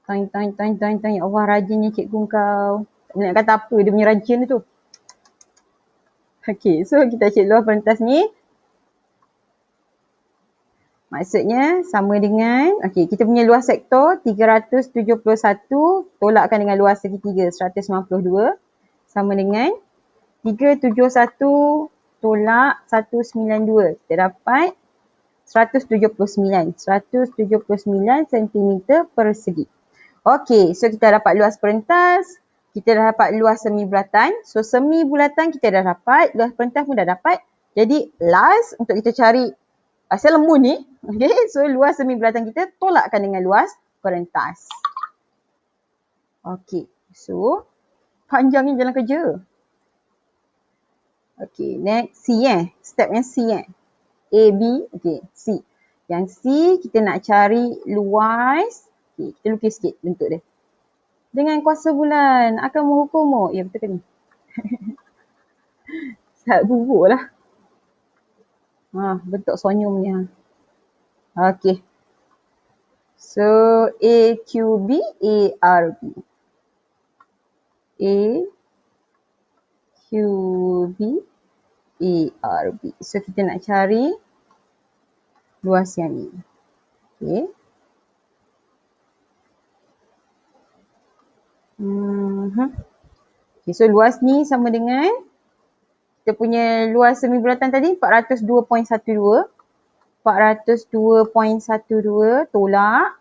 Ya Allah, rajinnya cikgu kau. Tak boleh nak kata apa dia punya rajin tu. Okay, so kita cek luas perentas ni. Maksudnya sama dengan, okay, kita punya luas sektor 371 tolakkan dengan luas segitiga 192 sama dengan 371 tolak 192. Kita dapat 179 cm persegi. Okay, so kita dapat luas perentas, kita dah dapat luas semi bulatan. So semi bulatan kita dah dapat, luas perentas pun dah dapat. Jadi last untuk kita cari asal lembut ni, okay, so luas semi bulatan kita tolakkan dengan luas perentas. Okay, so panjang ni jalan kerja. Okay, next C step yang C A, B, okay, C. Yang C kita nak cari luas Okay, kita lukis sikit bentuk dia. Dengan kuasa bulan akan menghukummu. Ya, betul ke ni? Saat bubuk lah. Bentuk sonyum ni. Okay. So, AQB, ARB. AQB, ARB. So, kita nak cari luas yang ni. Okay. Okay, so luas ni sama dengan kita punya luas semi bulatan tadi 402.12. 402.12 tolak.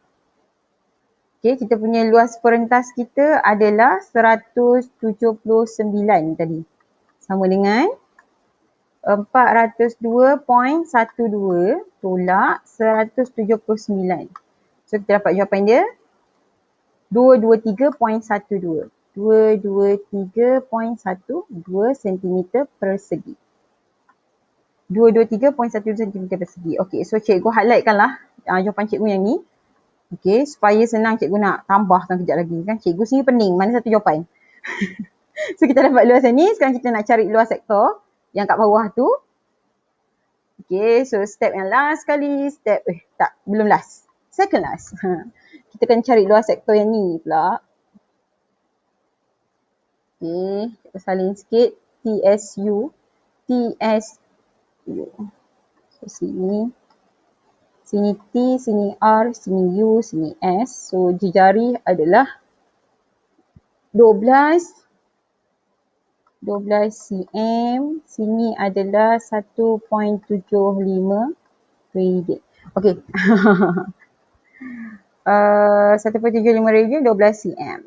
Okay, kita punya luas perentas kita adalah 179 tadi. Sama dengan 402.12 tolak 179. So, kita dapat jawapan dia 223.12. 223.12 cm persegi. 223.1 cm persegi. Okey, so cikgu highlightkan lah jawapan cikgu yang ni. Okey, supaya senang cikgu nak tambahkan kejap lagi. Kan cikgu sini pening, mana satu jawapan. So, kita dapat luas yang ni. Sekarang kita nak cari luas sektor yang kat bawah tu. Okey, so step yang last kali. Belum last. Second last. Kita akan cari luas sektor yang ni pula. Okay, kita salin sikit. TSU. So, sini T, sini R, sini U, sini S. So, jejari adalah 12 cm. Sini adalah 1.75 radian. Okay. 1.75 radian 12 cm.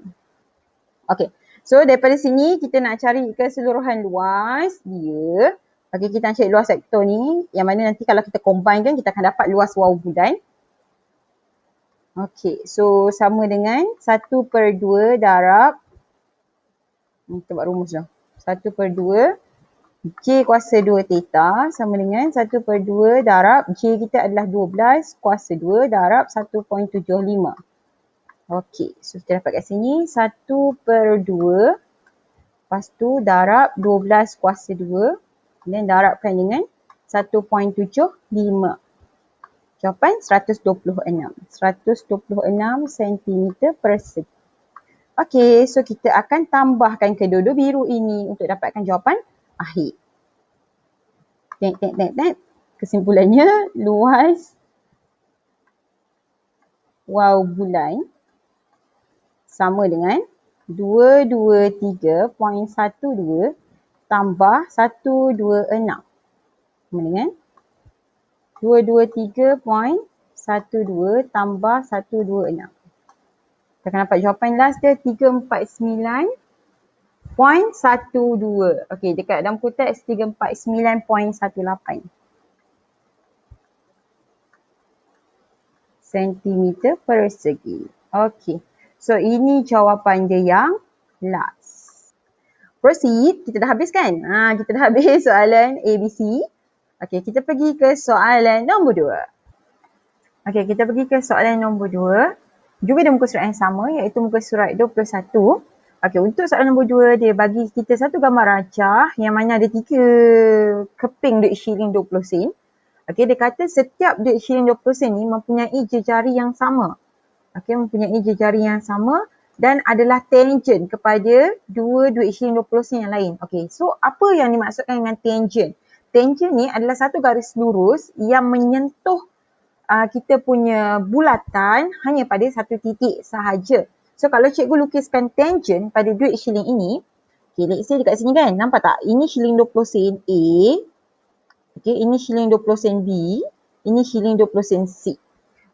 Okay. So, daripada sini kita nak cari keseluruhan luas dia. Okay, kita nak cari luas sektor ni. Yang mana nanti kalau kita combine kan, kita akan dapat luas wau bulan. Okay, so sama dengan 1/2 darab. Kita buat rumus dah. 1/2 J kuasa 2 theta sama dengan 1/2 darab J kita adalah 12 kuasa 2 darab 1.75. Okey, so kita dapat kat sini 1/2 lepas tu darab 12 kuasa 2 dan darabkan dengan 1.75. Jawapan 126 cm persegi. Okey, so kita akan tambahkan kedua-dua biru ini untuk dapatkan jawapan akhir. Kesimpulannya, luas wau bulan sama dengan 223.12 tambah 126. Sama dengan 223.12 tambah 126. Kita akan dapat jawapan last dia 349.12. Okey, dekat dalam buku teks 349.18 cm persegi. Okey. So, ini jawapan dia yang last. Proceed. Kita dah habis kan? Kita dah habis soalan ABC. Okey, kita pergi ke soalan nombor 2. Okey, kita pergi ke soalan nombor 2. Juga ada muka surat yang sama iaitu muka surat 21. Okey, untuk soalan nombor 2 dia bagi kita satu gambar rajah yang mana ada 3 keping duit shilling 20 sen. Okey, dia kata setiap duit shilling 20 sen ni mempunyai jejari yang sama. Okey, mempunyai jejari yang sama dan adalah tangent kepada dua duit shilling 20 sen yang lain. Okey, so apa yang dimaksudkan dengan tangent? Tangent ni adalah satu garis lurus yang menyentuh kita punya bulatan hanya pada satu titik sahaja. So, kalau cikgu lukiskan tangent pada duit shilling ini, okay, let's say dekat sini kan, nampak tak? Ini shilling 20 sen A, okay, ini shilling 20 sen B, ini shilling 20 sen C.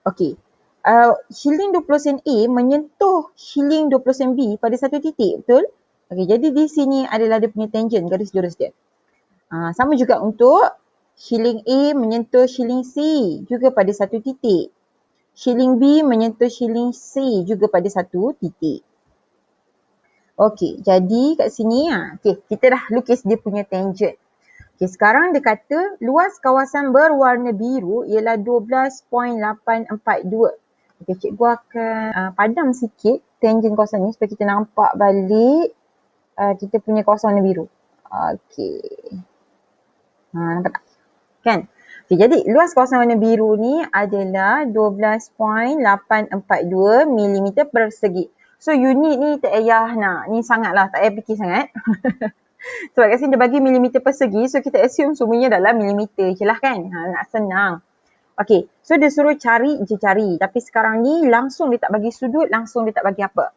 Okay, shilling 20 sen A menyentuh shilling 20 sen B pada satu titik, betul? Okay, jadi di sini adalah dia punya tangent, garis lurus dia. Sama juga untuk shilling A menyentuh shilling C juga pada satu titik. Shilling B menyentuh shilling C juga pada satu titik. Okey, jadi kat sini okay, kita dah lukis dia punya tangent. Okey, sekarang dia kata luas kawasan berwarna biru ialah 12.842. Okay, cikgu akan padam sikit tangent kawasan ni supaya kita nampak balik kita punya kawasan warna biru. Okay. Nampak tak? Kan? Okay, jadi luas kawasan warna biru ni adalah 12.842 mm persegi. So unit ni tak payah nak, ni sangatlah, tak payah fikir sangat. Sebab kat sini dia bagi milimeter persegi, so kita assume semuanya dalam milimeter je lah kan. Nak senang. Okay, so dia suruh cari je cari. Tapi sekarang ni langsung dia tak bagi sudut, langsung dia tak bagi apa.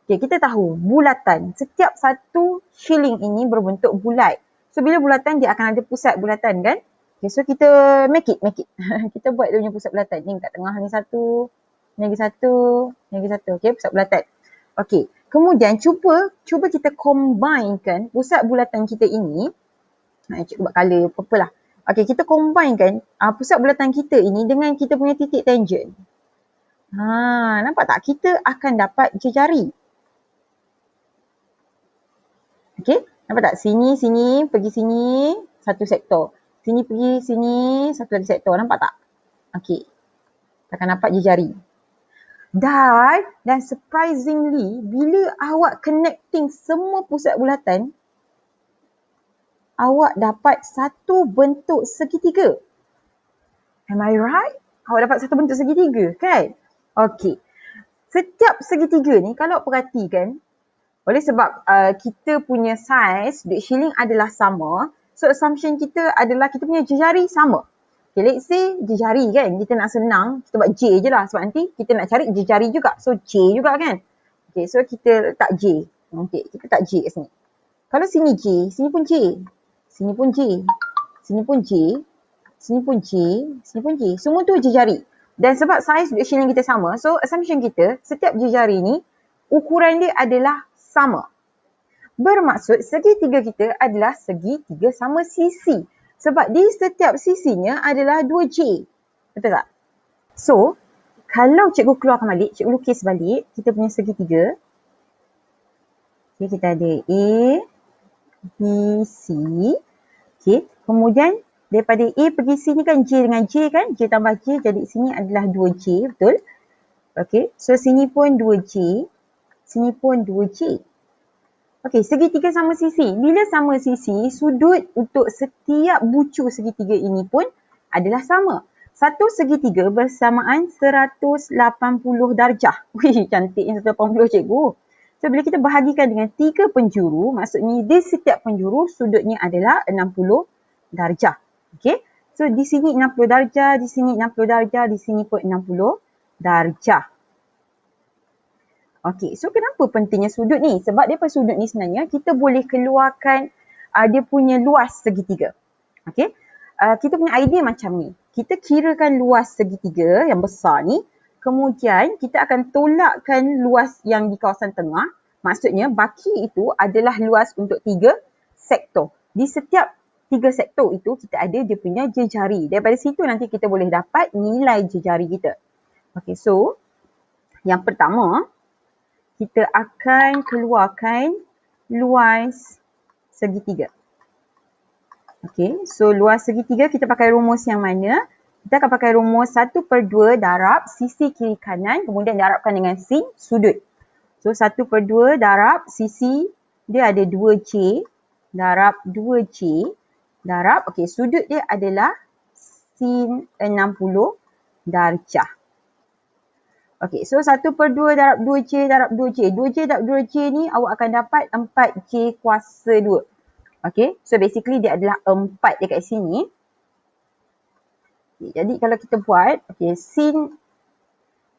Okay, kita tahu bulatan. Setiap satu shilling ini berbentuk bulat. So bila bulatan dia akan ada pusat bulatan kan. Okay, so kita make it. Kita buat dia punya pusat bulatan. Ni kat tengah ni satu, ni lagi satu, ni lagi satu. Okay, pusat bulatan. Okay, kemudian cuba kita combinekan pusat bulatan kita ini. Cikgu buat colour purple lah. Okay, kita combinekan pusat bulatan kita ini dengan kita punya titik tangent. Nampak tak? Kita akan dapat jejari. Okay, nampak tak? Sini, pergi sini, satu sektor. Sini pergi sini, satu lagi sektor. Nampak tak? Okay, kita akan dapat jejari. Dan surprisingly, bila awak connecting semua pusat bulatan, awak dapat satu bentuk segitiga. Am I right? Awak dapat satu bentuk segitiga kan? Okay. Setiap segitiga ni kalau perhatikan, oleh sebab kita punya saiz duduk shilling adalah sama, so assumption kita adalah kita punya jejari sama. Okay, let's say jejari kan, kita nak senang, kita buat J je lah sebab nanti kita nak cari jejari juga. So J juga kan. Okay, so kita letak J. Okay, kita letak J kat sini. Kalau sini J, sini pun J. Sini pun J. Sini pun J. Sini pun J. Sini pun J. Semua tu jejari. Dan sebab saiz duduk shilling kita sama, so assumption kita, setiap jejari ni, ukuran dia adalah sama. Bermaksud segitiga kita adalah segitiga sama sisi. Sebab di setiap sisinya adalah 2J. Betul tak? So, kalau cikgu keluarkan balik, cikgu lukis balik kita punya segitiga. Okay, kita ada A, B, C. Okay, kemudian daripada A pergi C ni kan J dengan J kan? J tambah J, jadi sini adalah 2J, betul? Okay, so sini pun 2J, sini pun 2J. Okey, segitiga sama sisi. Bila sama sisi, sudut untuk setiap bucu segitiga ini pun adalah sama. Satu segitiga bersamaan 180 darjah. Wih, cantiknya 180 cikgu. So, bila kita bahagikan dengan 3 penjuru, maksudnya di setiap penjuru sudutnya adalah 60 darjah. Okey, so di sini 60 darjah, di sini 60 darjah, di sini pun 60 darjah. Okey, so kenapa pentingnya sudut ni? Sebab daripada sudut ni sebenarnya kita boleh keluarkan dia punya luas segitiga. Okey, kita punya idea macam ni. Kita kirakan luas segitiga yang besar ni, kemudian kita akan tolakkan luas yang di kawasan tengah. Maksudnya baki itu adalah luas untuk 3 sektor. Di setiap 3 sektor itu kita ada dia punya jejari. Daripada situ nanti kita boleh dapat nilai jejari kita. Okey, so yang pertama, kita akan keluarkan luas segitiga. Okey, so luas segitiga kita pakai rumus yang mana? Kita akan pakai rumus 1/2 darab sisi kiri kanan, kemudian darabkan dengan sin sudut. So 1/2 darab sisi dia ada 2J, darab 2J, darab, okey, sudut dia adalah sin 60 darjah. Okey, so 1/2 darab 2J darab 2J. 2J darab 2J ni awak akan dapat 4J kuasa 2. Okey, so basically dia adalah 4 dekat sini. Okay, jadi kalau kita buat, okey, sin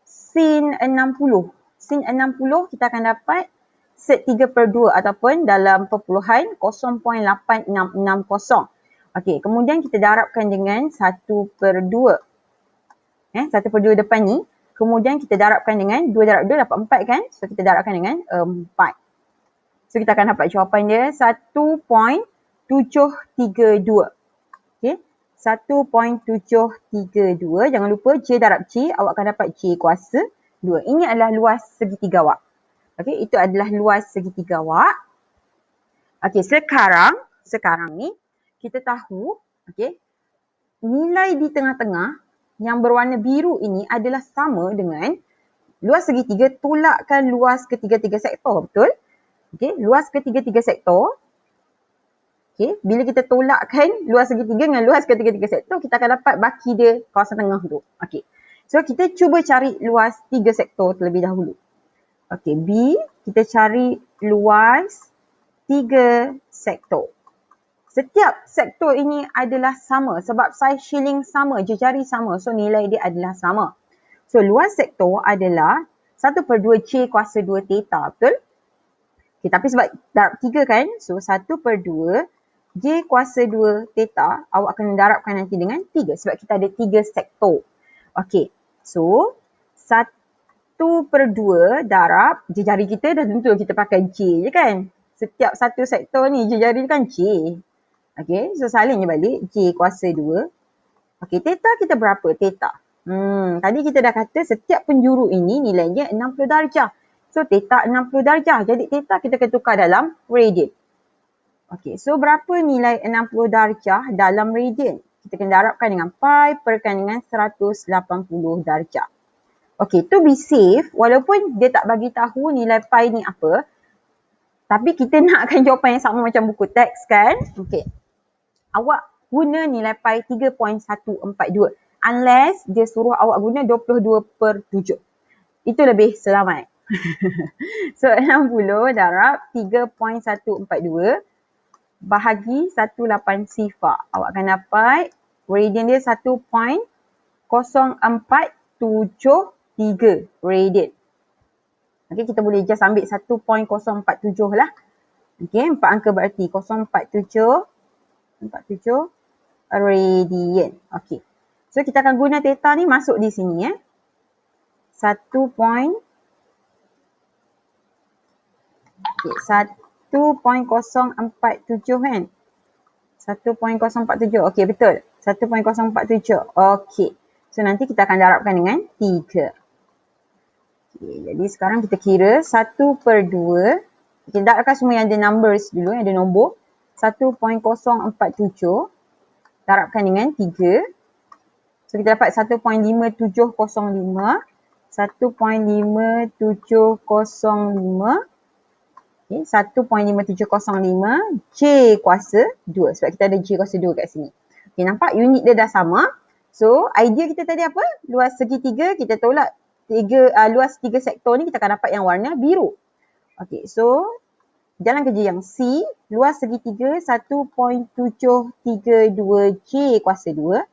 60. Sin 60 kita akan dapat set 3/2 ataupun dalam perpuluhan 0.8660. Okey, kemudian kita darabkan dengan 1/2. 1/2 depan ni. Kemudian kita darabkan dengan 2 darab 2 dapat 4 kan? So kita darabkan dengan 4. So kita akan dapat jawapan dia 1.732. Okay. 1.732. Jangan lupa J darab J, awak akan dapat J kuasa 2. Ini adalah luas segitiga awak. Okay, itu adalah luas segitiga awak. Okay, sekarang ni kita tahu, okay, nilai di tengah-tengah yang berwarna biru ini adalah sama dengan luas segitiga tolakkan luas ketiga-tiga sektor, betul? Okey, luas ketiga-tiga sektor. Okey, bila kita tolakkan luas segitiga dengan luas ketiga-tiga sektor, kita akan dapat baki dia kawasan tengah tu. Okey. So kita cuba cari luas 3 sektor terlebih dahulu. Okey, B, kita cari luas 3 sektor. Setiap sektor ini adalah sama sebab saiz shilling sama, jejari sama. So nilai dia adalah sama. So luas sektor adalah 1/2 C kuasa 2 theta, betul? Okay, tapi sebab darab 3 kan, so 1/2 J kuasa 2 theta, awak akan darabkan nanti dengan 3 sebab kita ada 3 sektor. Okay, so 1/2 darab, jejari kita dah tentu kita pakai J je kan. Setiap satu sektor ni jejari kan J. Okay, so salin je balik J kuasa 2. Okay, theta kita berapa? Theta. Tadi kita dah kata setiap penjuru ini nilainya 60 darjah. So theta 60 darjah. Jadi theta kita akan tukar dalam radian. Okay, so berapa nilai 60 darjah dalam radian? Kita akan darabkan dengan pi perkan dengan 180 darjah. Okay, to be safe, walaupun dia tak bagi tahu nilai pi ni apa, tapi kita nakkan jawapan yang sama macam buku teks kan? Okay. Awak guna nilai pi 3.142 unless dia suruh awak guna 22/7. Itu lebih selamat. So 60 darab 3.142 bahagi 18 sifar. Awak akan dapat radian dia 1.0473 radian. Okay, kita boleh just ambil 1.047 lah. Okay, 4 angka berarti 0.47 radian. Okey. So kita akan guna theta ni masuk di sini 1.047 kan. 1.047. Okey, betul. 1.047. Okey. So nanti kita akan darabkan dengan 3. Okey, jadi sekarang kita kira 1/2. Kita darabkan semua yang ada numbers dulu, yang ada nombor. 1.047 darabkan dengan 3. So kita dapat 1.5705. 1.5705. Okay, 1.5705 J kuasa 2. Sebab kita ada J kuasa 2 kat sini. Okay, nampak unit dia dah sama. So idea kita tadi apa? Luas segitiga kita tolak luas 3 sektor ni kita akan dapat yang warna biru. Okay, so jalan kerja yang C, luas segitiga 1.732 J kuasa 2.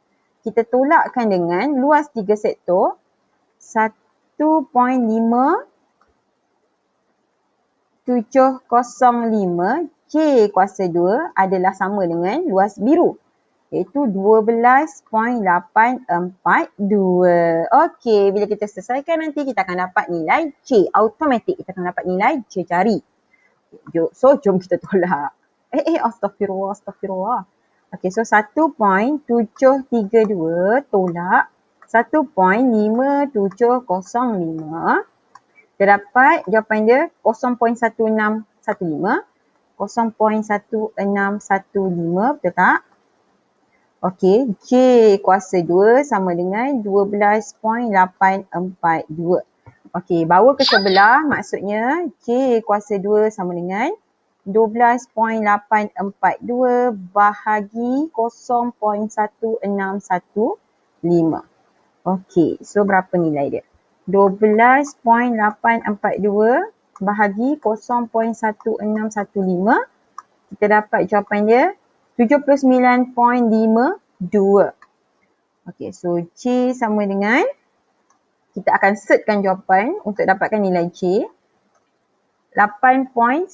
Kita tolakkan dengan luas 3 sektor 1.5705 J kuasa 2 adalah sama dengan luas biru, iaitu 12.842. Okey, bila kita selesaikan nanti kita akan dapat nilai C. Automatik kita akan dapat nilai C cari. So, jom kita tolak. Astagfirullah. Okey, so 1.732 tolak 1.5705. Kita dapat jawapan dia 0.1615. 0.1615, betul tak? Okey, J kuasa 2 sama dengan 12.842. Okey, bawa ke sebelah maksudnya J kuasa 2 sama dengan 12.842 bahagi 0.1615. Okey, so berapa nilai dia? 12.842 bahagi 0.1615. Kita dapat jawapan dia 79.52. Okey, so C sama dengan, kita akan setkan jawapan untuk dapatkan nilai C 8.917.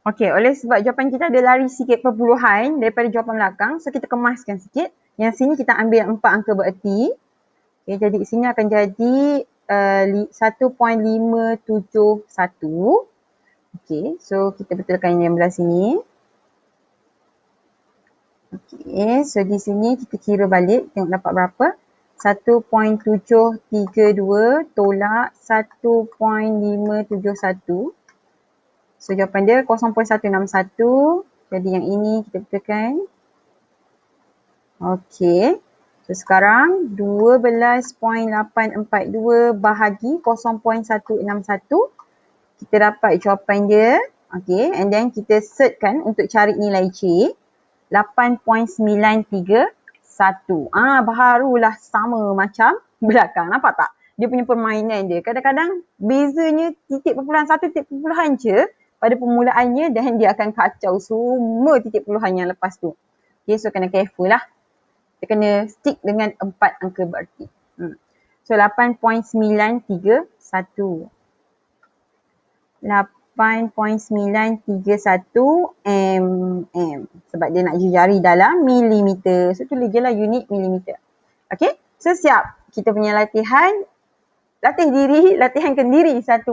Okey, oleh sebab jawapan kita ada lari sikit perpuluhan daripada jawapan belakang, so kita kemaskan sikit. Yang sini kita ambil 4 angka bererti. Okey, jadi sini akan jadi 1.571. Okey, so kita betulkan yang belah sini. Okey, so di sini kita kira balik, tengok dapat berapa. 1.732 tolak 1.571. So jawapan dia 0.161. Jadi yang ini kita betulkan. Okey. So sekarang 12.842 bahagi 0.161. Kita dapat jawapan dia. Okey. And then kita searchkan untuk cari nilai C. 8.931. Barulah sama macam belakang. Nampak tak? Dia punya permainan dia. Kadang-kadang bezanya titik perpuluhan satu, titik perpuluhan je pada permulaannya dan dia akan kacau semua titik perpuluhan yang lepas tu. Okay, so kena careful lah. Kita kena stick dengan 4 angka berarti. So 8.931. 8.931 mm. Sebab dia nak jari dalam milimeter. So tulis je lah unit milimeter. Okay. So siap. Kita punya latihan. Latihan kendiri 1.8.